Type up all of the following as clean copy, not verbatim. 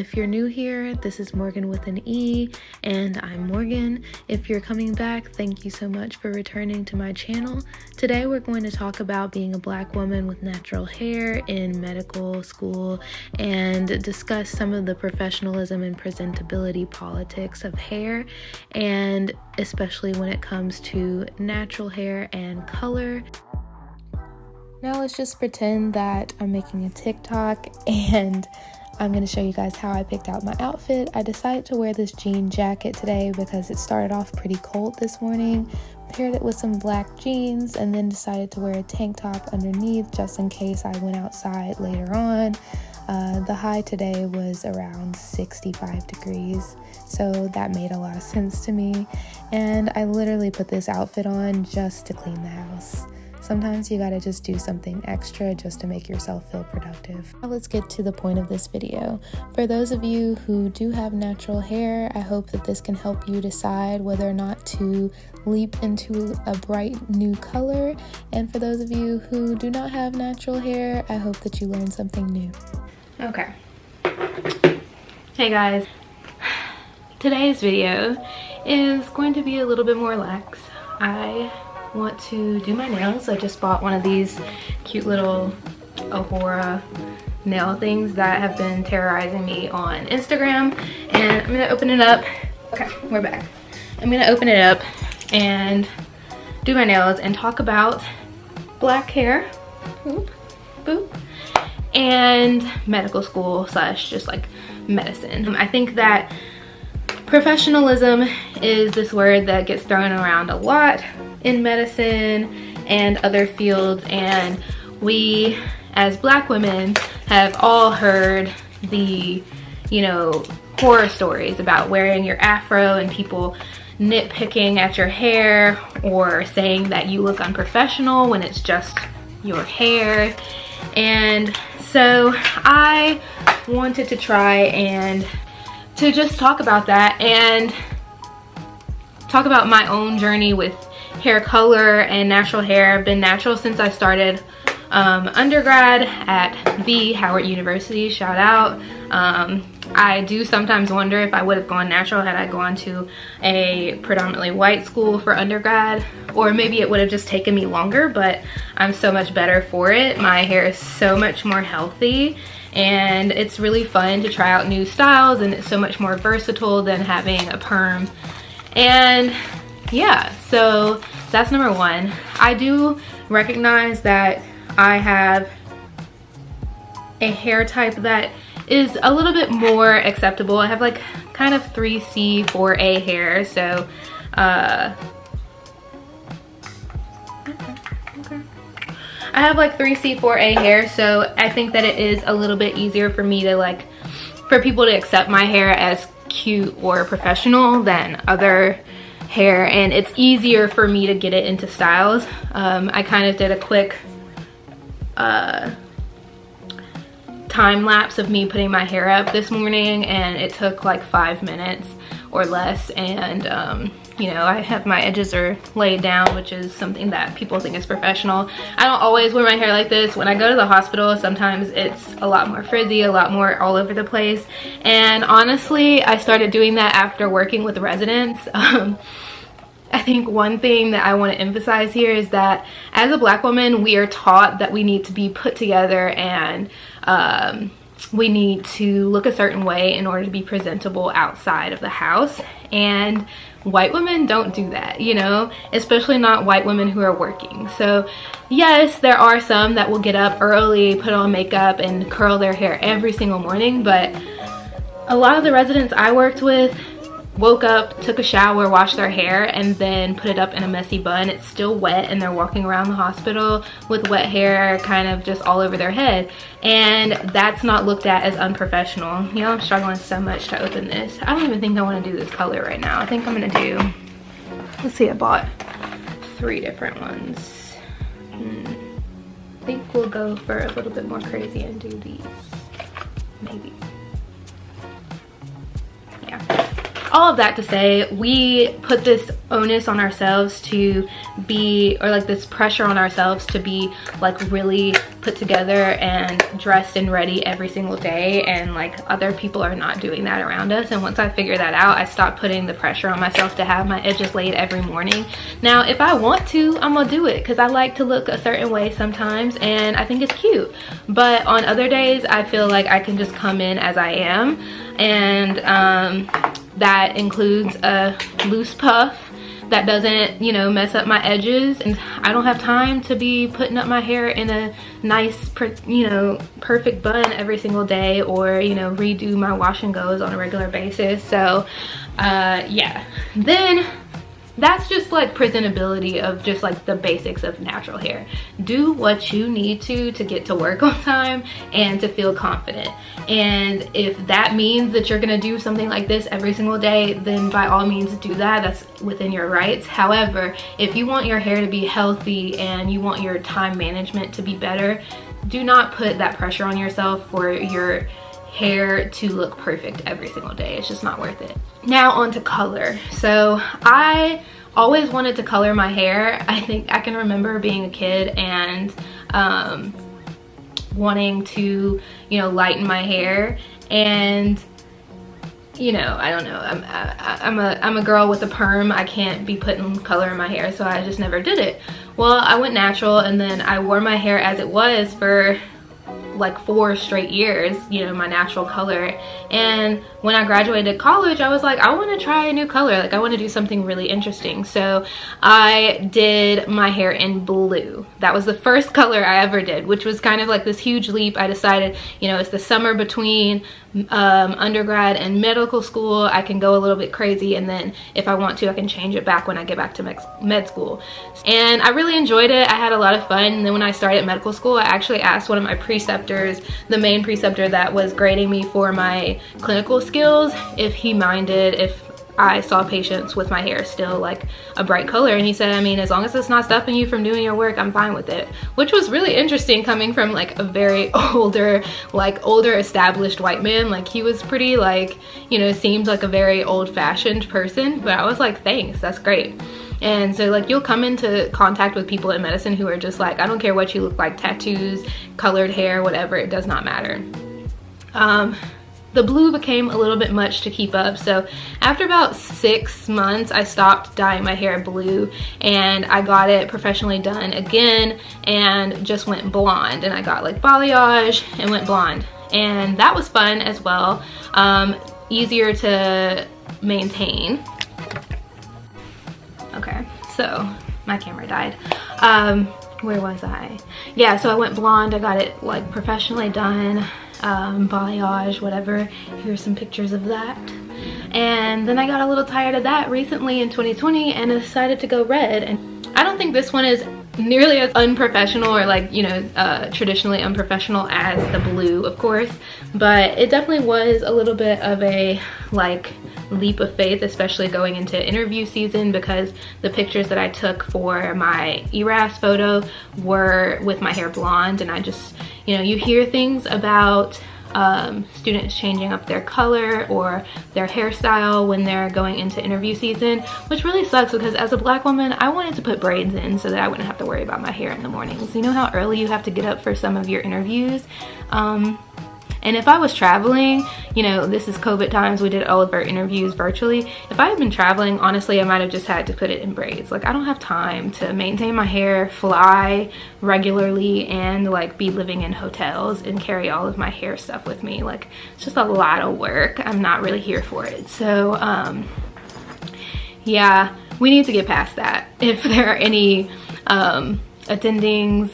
If you're new here, this is Morgan with an E, and I'm Morgan. If you're coming back, thank you so much for returning to my channel. Today we're going to talk about being a Black woman with natural hair in medical school and discuss some of the professionalism and presentability politics of hair, and especially when it comes to natural hair and color. Now let's just pretend that I'm making a TikTok and I'm going to show you guys how I picked out my outfit. I decided to wear this jean jacket today because it started off pretty cold this morning. Paired it with some black jeans and then decided to wear a tank top underneath just in case I went outside later on. The high today was around 65 degrees, so that made a lot of sense to me. And I literally put this outfit on just to clean the house. Sometimes you gotta just do something extra just to make yourself feel productive. Now let's get to the point of this video. For those of you who do have natural hair, I hope that this can help you decide whether or not to leap into a bright new color. And for those of you who do not have natural hair, I hope that you learn something new. Okay. Hey guys. Today's video is going to be a little bit more lax. I want to do my nails. I just bought one of these cute little Ahura nail things that have been terrorizing me on Instagram, and I'm gonna open it up. Okay, we're back. I'm gonna open it up and do my nails and talk about black hair, boop, boop, and medical school slash just like medicine. I think that professionalism is this word that gets thrown around a lot in medicine and other fields, and we as Black women have all heard the, horror stories about wearing your afro and people nitpicking at your hair or saying that you look unprofessional when it's just your hair. And so I wanted to try and to just talk about that and talk about my own journey with hair color and natural hair. I've been natural since I started undergrad at the Howard University, shout out. I do sometimes wonder if I would have gone natural had I gone to a predominantly white school for undergrad, or maybe it would have just taken me longer, but I'm so much better for it. My hair is so much more healthy, and it's really fun to try out new styles, and it's so much more versatile than having a perm. And yeah, so that's number one. I do recognize that I have a hair type that is a little bit more acceptable. I have like kind of 3C, 4A hair, so okay. I have like 3C, 4A hair, so I think that it is a little bit easier for me to for people to accept my hair as cute or professional than other hair, and it's easier for me to get it into styles. I kind of did a quick time lapse of me putting my hair up this morning, and it took like 5 minutes or less, and I have my edges are laid down, which is something that people think is professional. I don't always wear my hair like this. When I go to the hospital, sometimes it's a lot more frizzy, a lot more all over the place, and honestly I started doing that after working with residents. I think one thing that I want to emphasize here is that as a Black woman, we are taught that we need to be put together and we need to look a certain way in order to be presentable outside of the house. And white women don't do that, especially not white women who are working. So yes, there are some that will get up early, put on makeup, and curl their hair every single morning, but a lot of the residents I worked with woke up, took a shower, washed their hair, and then put it up in a messy bun. It's still wet, and they're walking around the hospital with wet hair kind of just all over their head, and that's not looked at as unprofessional. I'm struggling so much to open this. I don't even think I want to do this color right now. I think I'm gonna do, let's see, I bought 3 different ones. I think we'll go for a little bit more crazy and do these, maybe. Yeah. All of that to say, we put this onus on ourselves to be, or like this pressure on ourselves to be like really put together and dressed and ready every single day, and like other people are not doing that around us. And once I figured that out, I stopped putting the pressure on myself to have my edges laid every morning. Now if I want to, I'm gonna do it because I like to look a certain way sometimes and I think it's cute. But on other days I feel like I can just come in as I am, and that includes a loose puff that doesn't, you know, mess up my edges. And I don't have time to be putting up my hair in a nice, you know, perfect bun every single day, or, you know, redo my wash and goes on a regular basis. So yeah, then that's just like presentability of just like the basics of natural hair. Do what you need to get to work on time and to feel confident. And if that means that you're gonna do something like this every single day, then by all means do that. That's within your rights. However, if you want your hair to be healthy and you want your time management to be better, do not put that pressure on yourself for your hair to look perfect every single day. It's just not worth it. Now on to color. So I always wanted to color my hair. I think I can remember being a kid and wanting to, you know, lighten my hair. And you know, I don't know, I'm a girl with a perm. I can't be putting color in my hair, so I just never did it. Well, I went natural, and then I wore my hair as it was for like 4 straight years, you know, my natural color. And when I graduated college, I was like, I want to try a new color. Like I want to do something really interesting. So I did my hair in blue. That was the first color I ever did, which was kind of like this huge leap. I decided, you know, it's the summer between undergrad and medical school. I can go a little bit crazy, and then if I want to, I can change it back when I get back to med school. And I really enjoyed it. I had a lot of fun. And then when I started medical school, I actually asked one of my preceptors, the main preceptor that was grading me for my clinical skills, if he minded if I saw patients with my hair still like a bright color. And he said, I mean, as long as it's not stopping you from doing your work, I'm fine with it. Which was really interesting coming from like a very older established white man. Like he was pretty like, you know, seemed like a very old-fashioned person, but I was like, thanks, that's great. And so like you'll come into contact with people in medicine who are just like, I don't care what you look like, tattoos, colored hair, whatever, it does not matter. The blue became a little bit much to keep up, so after about 6 months I stopped dyeing my hair blue, and I got it professionally done again and just went blonde. And I got like balayage and went blonde, and that was fun as well. Easier to maintain. Okay, so my camera died. Where was I? Yeah, so I went blonde. I got it like professionally done, balayage, whatever. Here's some pictures of that. And then I got a little tired of that recently in 2020 and decided to go red. And I don't think this one is nearly as unprofessional or like, you know, traditionally unprofessional as the blue, of course, but it definitely was a little bit of a like leap of faith, especially going into interview season, because the pictures that I took for my ERAS photo were with my hair blonde. And I just, you know, you hear things about students changing up their color or their hairstyle when they're going into interview season, which really sucks because as a black woman, I wanted to put braids in so that I wouldn't have to worry about my hair in the mornings. You know how early you have to get up for some of your interviews? And if I was traveling, you know, this is COVID times, we did all of our interviews virtually. If I had been traveling, honestly, I might have just had to put it in braids. Like, I don't have time to maintain my hair, fly regularly, and like be living in hotels and carry all of my hair stuff with me. Like, it's just a lot of work. I'm not really here for it. So, yeah, we need to get past that. If there are any attendings,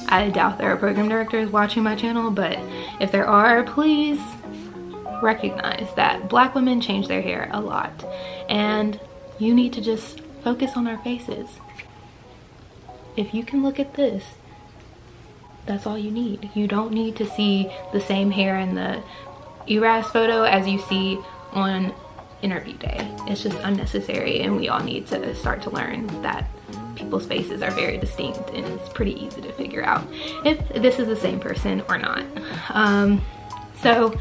I doubt there are program directors watching my channel, but if there are, please recognize that black women change their hair a lot, and you need to just focus on our faces. If you can look at this, that's all you need. You don't need to see the same hair in the ERAS photo as you see on interview day. It's just unnecessary, and we all need to start to learn that people's faces are very distinct, and it's pretty easy to figure out if this is the same person or not. So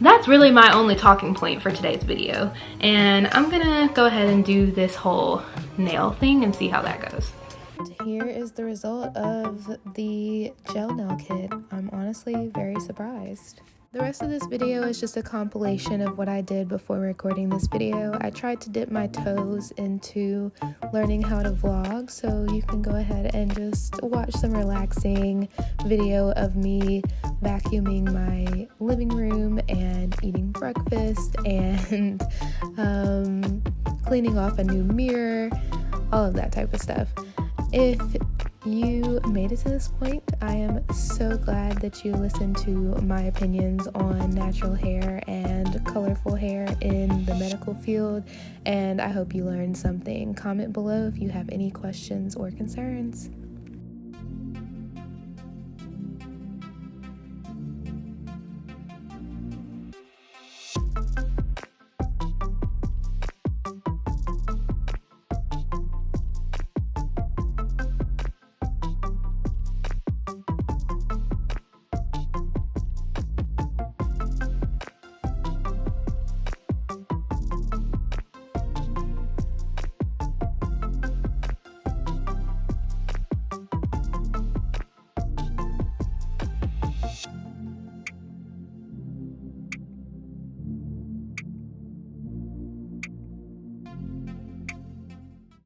that's really my only talking point for today's video, and I'm gonna go ahead and do this whole nail thing and see how that goes. Here is the result of the gel nail kit. I'm honestly very surprised. The rest of this video is just a compilation of what I did before recording this video. I tried to dip my toes into learning how to vlog, so you can go ahead and just watch some relaxing video of me vacuuming my living room and eating breakfast and cleaning off a new mirror, all of that type of stuff. If you made it to this point, I am so glad that you listened to my opinions on natural hair and colorful hair in the medical field, and I hope you learned something. Comment below if you have any questions or concerns.